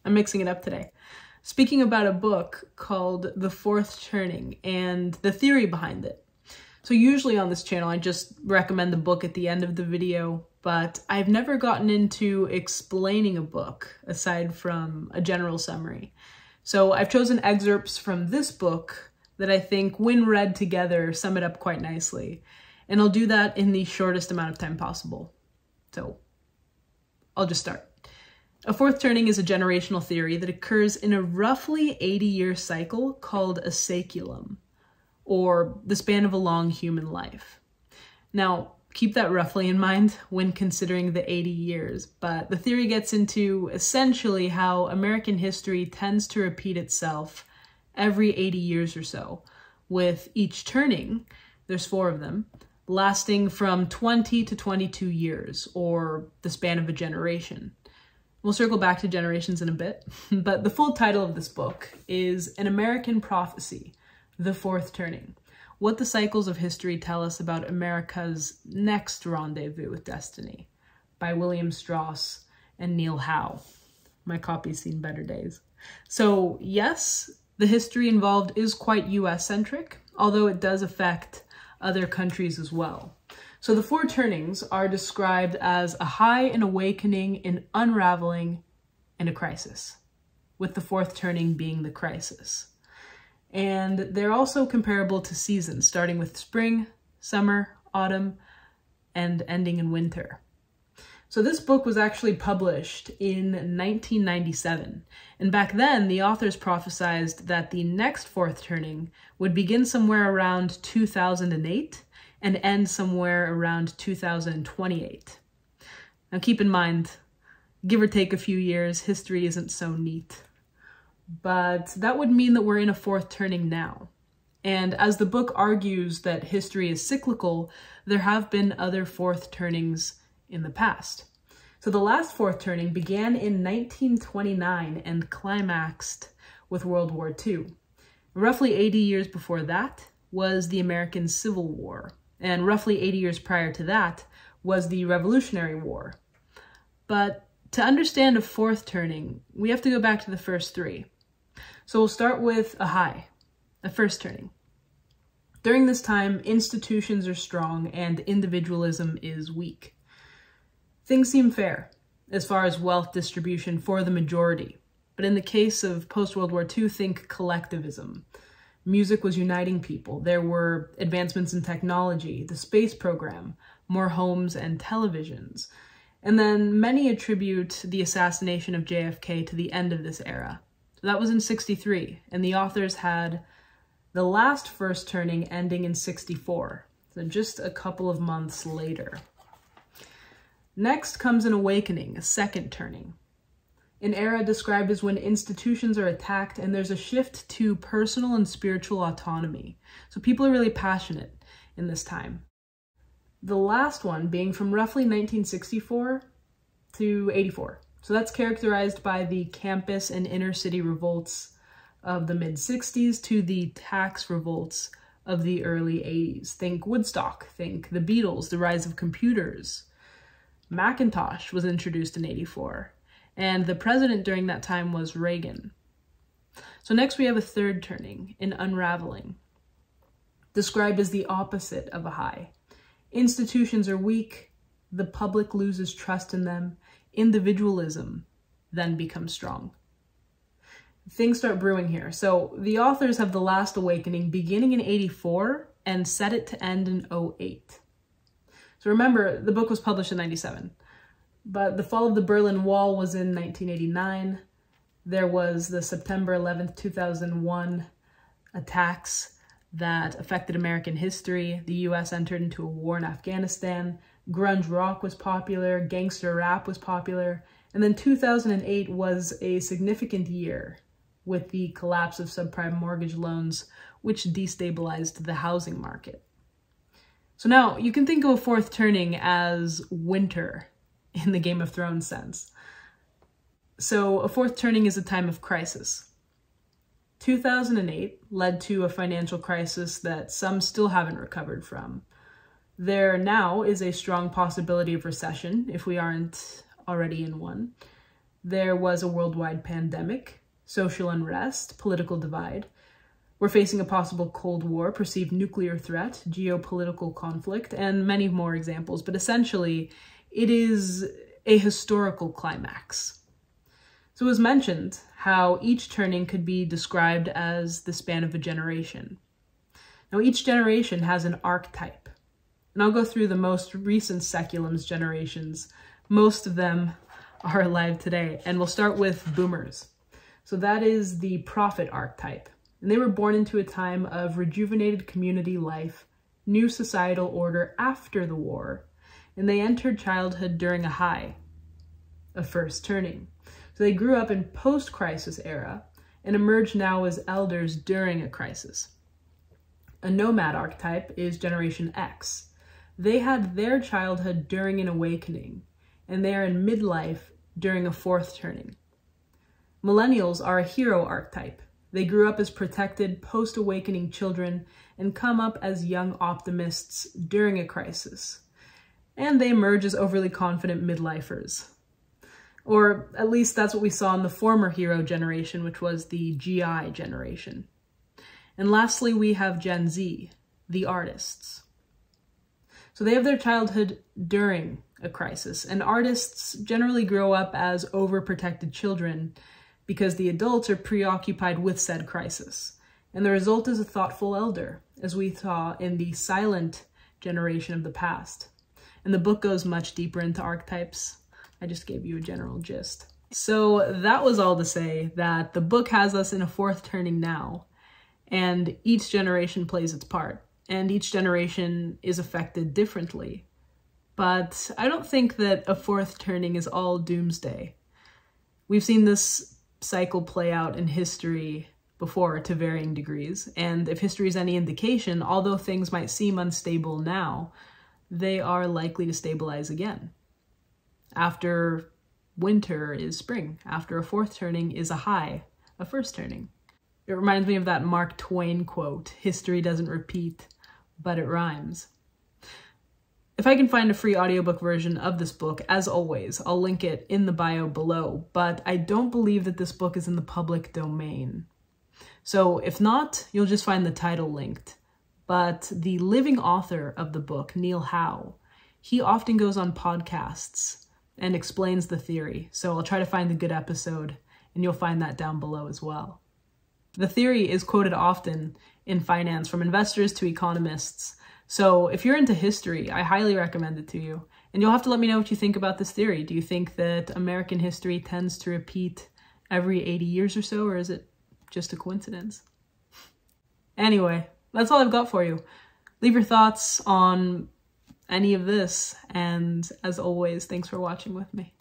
I'm mixing it up today. Speaking about a book called The Fourth Turning and the theory behind it. So usually on this channel, I just recommend the book at the end of the video, but I've never gotten into explaining a book aside from a general summary. So I've chosen excerpts from this book that I think, when read together, sum it up quite nicely. And I'll do that in the shortest amount of time possible. So I'll just start. A fourth turning is a generational theory that occurs in a roughly 80-year cycle called a saeculum, or the span of a long human life. Now, keep that roughly in mind when considering the 80 years, but the theory gets into essentially how American history tends to repeat itself every 80 years or so, with each turning, there's 4 of them, lasting from 20 to 22 years, or the span of a generation. We'll circle back to generations in a bit, but the full title of this book is An American Prophecy, The Fourth Turning: What the Cycles of History Tell Us About America's Next Rendezvous with Destiny, by William Strauss and Neil Howe. My copy's seen better days. So yes, the history involved is quite US-centric, although it does affect other countries as well. So the 4 turnings are described as a high, an awakening, an unraveling, and a crisis, with the 4th turning being the crisis. And they're also comparable to seasons, starting with spring, summer, autumn, and ending in winter. So this book was actually published in 1997, and back then the authors prophesied that the next 4th turning would begin somewhere around 2008 and end somewhere around 2028. Now keep in mind, give or take a few years, history isn't so neat. But that would mean that we're in a 4th turning now. And as the book argues that history is cyclical, there have been other 4th turnings in the past. So the last 4th turning began in 1929 and climaxed with World War II. Roughly 80 years before that was the American Civil War, and roughly 80 years prior to that was the Revolutionary War. But to understand a 4th turning, we have to go back to the first 3. So we'll start with a high, a first turning. During this time, institutions are strong and individualism is weak. Things seem fair as far as wealth distribution for the majority, but in the case of post-World War II, think collectivism. Music was uniting people. There were advancements in technology, the space program, more homes and televisions. And then many attribute the assassination of JFK to the end of this era. So that was in 63, and the authors had the last first turning ending in 64, so just a couple of months later. Next comes an awakening, a second turning. An era described as when institutions are attacked and there's a shift to personal and spiritual autonomy. So people are really passionate in this time. The last one being from roughly 1964 to 84. So that's characterized by the campus and inner city revolts of the mid-60s to the tax revolts of the early 80s. Think Woodstock, think the Beatles, the rise of computers. Macintosh was introduced in 84, and the president during that time was Reagan. So next we have a third turning, an unraveling, described as the opposite of a high. Institutions are weak, the public loses trust in them, individualism then becomes strong. Things start brewing here. So the authors have the last awakening beginning in 84 and set it to end in 08. So remember, the book was published in 97, but the fall of the Berlin Wall was in 1989. There was the September 11th, 2001 attacks that affected American history. The US entered into a war in Afghanistan. Grunge rock was popular, gangster rap was popular, and then 2008 was a significant year with the collapse of subprime mortgage loans, which destabilized the housing market. So now you can think of a fourth turning as winter in the Game of Thrones sense. So a fourth turning is a time of crisis. 2008 led to a financial crisis that some still haven't recovered from. There now is a strong possibility of recession if we aren't already in one. There was a worldwide pandemic, social unrest, political divide. We're facing a possible Cold War, perceived nuclear threat, geopolitical conflict, and many more examples. But essentially, it is a historical climax. So it was mentioned how each turning could be described as the span of a generation. Now, each generation has an archetype. And I'll go through the most recent Seculum's generations. Most of them are alive today. And we'll start with boomers. So that is the prophet archetype. And they were born into a time of rejuvenated community life, new societal order after the war, and they entered childhood during a high, a first turning. So they grew up in post-crisis era and emerged now as elders during a crisis. A nomad archetype is Generation X. They had their childhood during an awakening, and they are in midlife during a fourth turning. Millennials are a hero archetype. They grew up as protected, post-awakening children and come up as young optimists during a crisis. And they emerge as overly confident midlifers. Or at least that's what we saw in the former hero generation, which was the GI generation. And lastly, we have Gen Z, the artists. So they have their childhood during a crisis, and artists generally grow up as overprotected children because the adults are preoccupied with said crisis. And the result is a thoughtful elder, as we saw in the silent generation of the past. And the book goes much deeper into archetypes. I just gave you a general gist. So that was all to say that the book has us in a fourth turning now, and each generation plays its part, and each generation is affected differently. But I don't think that a fourth turning is all doomsday. We've seen this cycle play out in history before to varying degrees, and if history is any indication, although things might seem unstable now, they are likely to stabilize again. After winter is spring. After a fourth turning is a high, a first turning. It reminds me of that Mark Twain quote, "History doesn't repeat, but it rhymes." If I can find a free audiobook version of this book, as always, I'll link it in the bio below, but I don't believe that this book is in the public domain. So if not, you'll just find the title linked. But the living author of the book, Neil Howe, he often goes on podcasts and explains the theory. So I'll try to find a good episode, and you'll find that down below as well. The theory is quoted often in finance from investors to economists. So if you're into history, I highly recommend it to you. And you'll have to let me know what you think about this theory. Do you think that American history tends to repeat every 80 years or so, or is it just a coincidence? Anyway, that's all I've got for you. Leave your thoughts on any of this, and as always, thanks for watching with me.